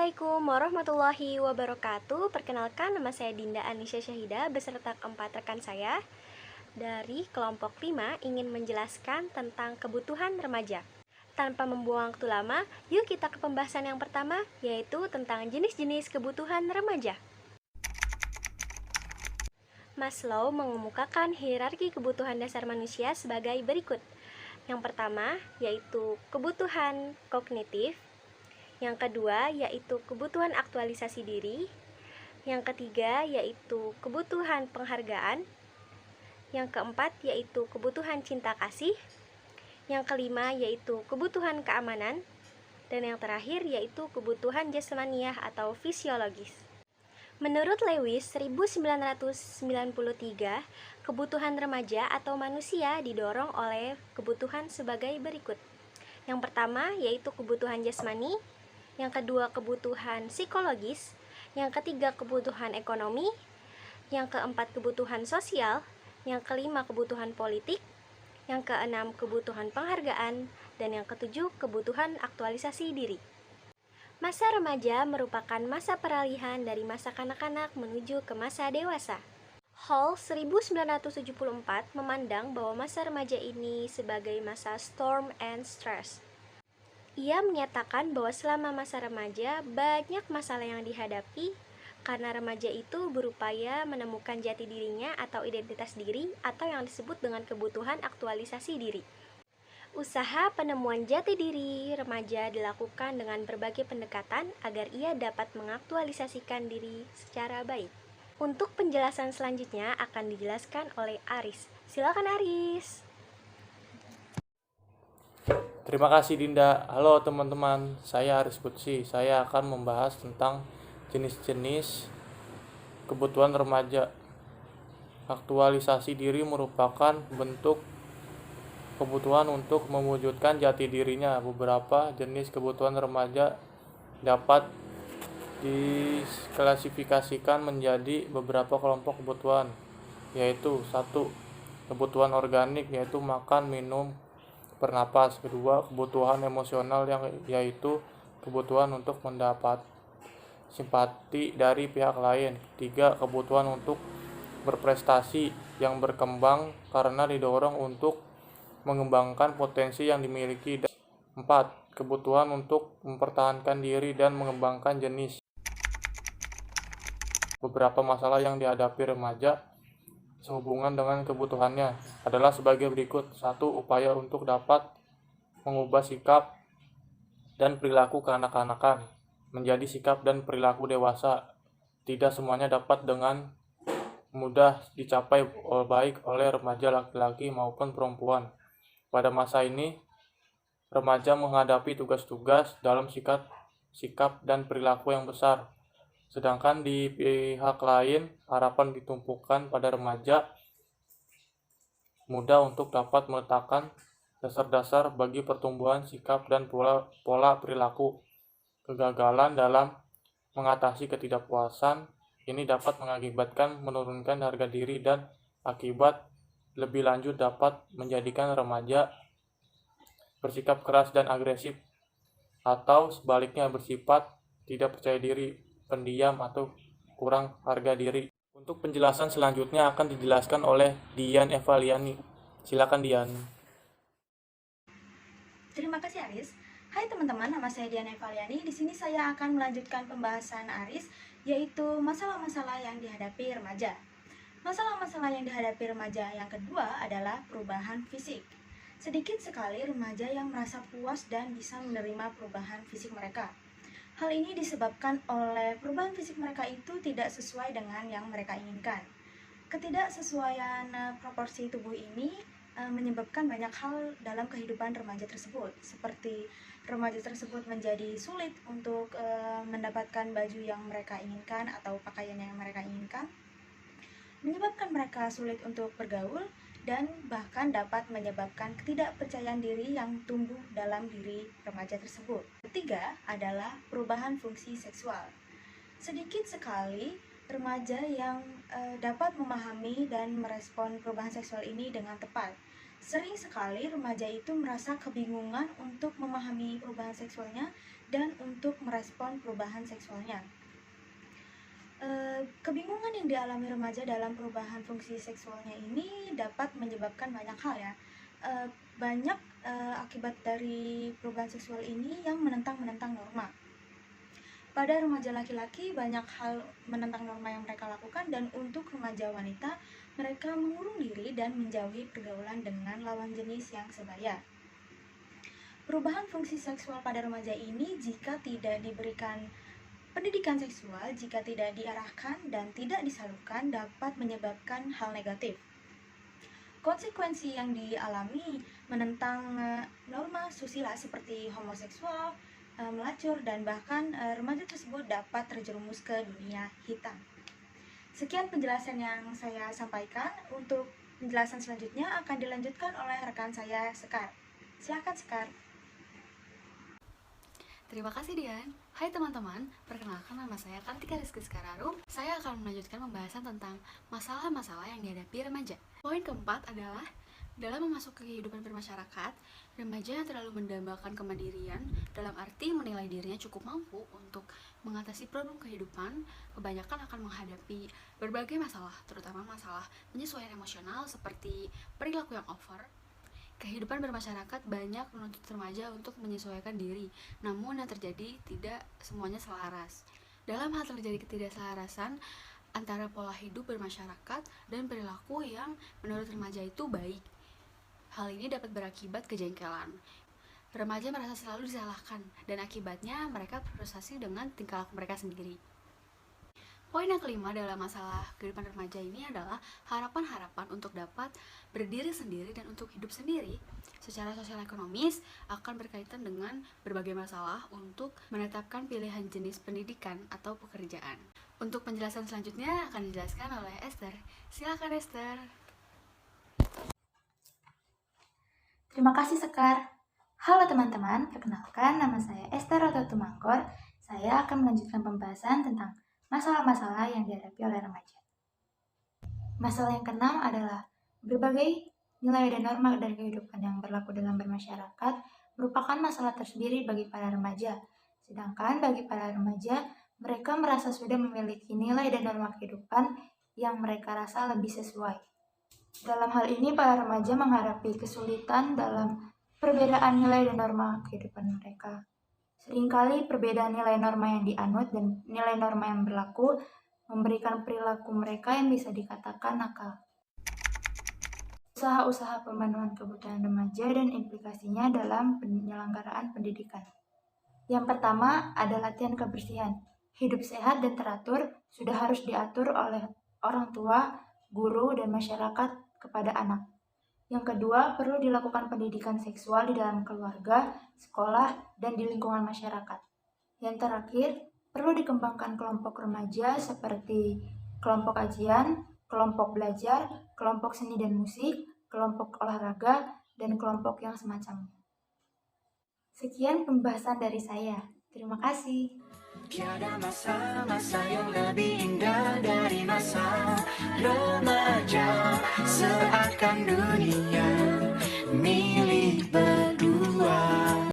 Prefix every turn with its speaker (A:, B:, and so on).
A: Assalamualaikum warahmatullahi wabarakatuh. Perkenalkan, nama saya Dinda Anisya Syahida beserta keempat rekan saya dari kelompok 5 ingin menjelaskan tentang kebutuhan remaja. Tanpa membuang waktu lama, yuk kita ke pembahasan yang pertama, yaitu tentang jenis-jenis kebutuhan remaja. Maslow mengemukakan hierarki kebutuhan dasar manusia sebagai berikut. Yang pertama, yaitu kebutuhan kognitif. Yang kedua, yaitu kebutuhan aktualisasi diri. Yang ketiga, yaitu kebutuhan penghargaan. Yang keempat, yaitu kebutuhan cinta kasih. Yang kelima, yaitu kebutuhan keamanan. Dan yang terakhir, yaitu kebutuhan jasmaniah atau fisiologis. Menurut Lewis 1993, kebutuhan remaja atau manusia didorong oleh kebutuhan sebagai berikut. Yang pertama, yaitu kebutuhan jasmani. Yang kedua, kebutuhan psikologis. Yang ketiga, kebutuhan ekonomi. Yang keempat, kebutuhan sosial. Yang kelima, kebutuhan politik. Yang keenam, kebutuhan penghargaan. Dan yang ketujuh, kebutuhan aktualisasi diri. Masa remaja merupakan masa peralihan dari masa kanak-kanak menuju ke masa dewasa. Hall 1974 memandang bahwa masa remaja ini sebagai masa storm and stress. Ia menyatakan bahwa selama masa remaja, banyak masalah yang dihadapi karena remaja itu berupaya menemukan jati dirinya atau identitas diri atau yang disebut dengan kebutuhan aktualisasi diri. Usaha penemuan jati diri remaja dilakukan dengan berbagai pendekatan agar ia dapat mengaktualisasikan diri secara baik. Untuk penjelasan selanjutnya akan dijelaskan oleh Aris. Silakan Aris.
B: Terima kasih Dinda. Halo teman-teman, saya Aris Butsi. Saya akan membahas tentang jenis-jenis kebutuhan remaja. Aktualisasi diri merupakan bentuk kebutuhan untuk mewujudkan jati dirinya. Beberapa jenis kebutuhan remaja dapat diklasifikasikan menjadi beberapa kelompok kebutuhan, yaitu 1. Kebutuhan organik, yaitu makan, minum, bernapas. Kedua, kebutuhan emosional yaitu kebutuhan untuk mendapat simpati dari pihak lain. Ketiga, kebutuhan untuk berprestasi yang berkembang karena didorong untuk mengembangkan potensi yang dimiliki. 4. Kebutuhan untuk mempertahankan diri dan mengembangkan jenis. Beberapa masalah yang dihadapi remaja sehubungan dengan kebutuhannya adalah sebagai berikut. 1. Upaya untuk dapat mengubah sikap dan perilaku kekanak-kanakan menjadi sikap dan perilaku dewasa. Tidak semuanya dapat dengan mudah dicapai baik oleh remaja laki-laki maupun perempuan. Pada masa ini, remaja menghadapi tugas-tugas dalam sikap dan perilaku yang besar. Sedangkan di pihak lain, harapan ditumpukan pada remaja muda untuk dapat meletakkan dasar-dasar bagi pertumbuhan sikap dan pola perilaku. Kegagalan dalam mengatasi ketidakpuasan ini dapat mengakibatkan menurunkan harga diri dan akibat lebih lanjut dapat menjadikan remaja bersikap keras dan agresif, atau sebaliknya bersifat tidak percaya diri, pendiam, atau kurang harga diri. Untuk penjelasan selanjutnya akan dijelaskan oleh Dian Evaliani. Silakan Dian.
C: Terima kasih Aris. Hai teman-teman, nama saya Dian Evaliani. Di sini saya akan melanjutkan pembahasan Aris, yaitu masalah-masalah yang dihadapi remaja. Masalah-masalah yang dihadapi remaja yang kedua adalah perubahan fisik. Sedikit sekali remaja yang merasa puas dan bisa menerima perubahan fisik mereka. Hal ini disebabkan oleh perubahan fisik mereka itu tidak sesuai dengan yang mereka inginkan. Ketidaksesuaian proporsi tubuh ini menyebabkan banyak hal dalam kehidupan remaja tersebut, seperti remaja tersebut menjadi sulit untuk mendapatkan baju yang mereka inginkan atau pakaian yang mereka inginkan, menyebabkan mereka sulit untuk bergaul, dan bahkan dapat menyebabkan ketidakpercayaan diri yang tumbuh dalam diri remaja tersebut. Ketiga adalah perubahan fungsi seksual. Sedikit sekali remaja yang dapat memahami dan merespon perubahan seksual ini dengan tepat. Sering sekali remaja itu merasa kebingungan untuk memahami perubahan seksualnya dan untuk merespon perubahan seksualnya. Kebingungan yang dialami remaja dalam perubahan fungsi seksualnya ini dapat menyebabkan banyak hal ya. Banyak akibat dari perubahan seksual ini yang menentang norma. Pada remaja laki-laki banyak hal menentang norma yang mereka lakukan, dan untuk remaja wanita mereka mengurung diri dan menjauhi pergaulan dengan lawan jenis yang sebaya. Perubahan fungsi seksual pada remaja ini jika tidak diberikan pendidikan seksual, jika tidak diarahkan dan tidak disalurkan dapat menyebabkan hal negatif. Konsekuensi yang dialami menentang norma susila seperti homoseksual, melacur, dan bahkan remaja tersebut dapat terjerumus ke dunia hitam. Sekian penjelasan yang saya sampaikan. Untuk penjelasan selanjutnya akan dilanjutkan oleh rekan saya, Sekar. Silakan, Sekar.
D: Terima kasih Dian. Hai teman-teman, perkenalkan nama saya Kartika Rizky Skararum. Saya akan melanjutkan pembahasan tentang masalah-masalah yang dihadapi remaja. Poin keempat adalah dalam memasuki kehidupan bermasyarakat, remaja yang terlalu mendambakan kemandirian dalam arti menilai dirinya cukup mampu untuk mengatasi problem kehidupan, kebanyakan akan menghadapi berbagai masalah, terutama masalah penyesuaian emosional seperti perilaku yang over. Kehidupan bermasyarakat banyak menuntut remaja untuk menyesuaikan diri, namun yang terjadi tidak semuanya selaras. Dalam hal terjadi ketidakselarasan antara pola hidup bermasyarakat dan perilaku yang menurut remaja itu baik, hal ini dapat berakibat kejengkelan. Remaja merasa selalu disalahkan, dan akibatnya mereka berfrustasi dengan tingkah laku mereka sendiri. Poin yang kelima dalam masalah kehidupan remaja ini adalah harapan-harapan untuk dapat berdiri sendiri dan untuk hidup sendiri. Secara sosial ekonomis akan berkaitan dengan berbagai masalah untuk menetapkan pilihan jenis pendidikan atau pekerjaan. Untuk penjelasan selanjutnya akan dijelaskan oleh Esther. Silakan Esther.
E: Terima kasih Sekar. Halo teman-teman, perkenalkan nama saya Esther Tumangkor. Saya akan melanjutkan pembahasan tentang masalah-masalah yang dihadapi oleh remaja. Masalah yang keenam adalah berbagai nilai dan norma dari kehidupan yang berlaku dalam bermasyarakat merupakan masalah tersendiri bagi para remaja. Sedangkan bagi para remaja, mereka merasa sudah memiliki nilai dan norma kehidupan yang mereka rasa lebih sesuai. Dalam hal ini, para remaja menghadapi kesulitan dalam perbedaan nilai dan norma kehidupan mereka. Seringkali perbedaan nilai norma yang dianut dan nilai norma yang berlaku memberikan perilaku mereka yang bisa dikatakan nakal. Usaha-usaha pemenuhan kebutuhan remaja dan implikasinya dalam penyelenggaraan pendidikan. Yang pertama ada latihan kebersihan. Hidup sehat dan teratur sudah harus diatur oleh orang tua, guru, dan masyarakat kepada anak. Yang kedua, perlu dilakukan pendidikan seksual di dalam keluarga, sekolah, dan di lingkungan masyarakat. Yang terakhir, perlu dikembangkan kelompok remaja seperti kelompok kajian, kelompok belajar, kelompok seni dan musik, kelompok olahraga, dan kelompok yang semacamnya. Sekian pembahasan dari saya. Terima kasih.
F: Tiada masa-masa yang lebih indah dari masa remaja, seakan dunia milik berdua.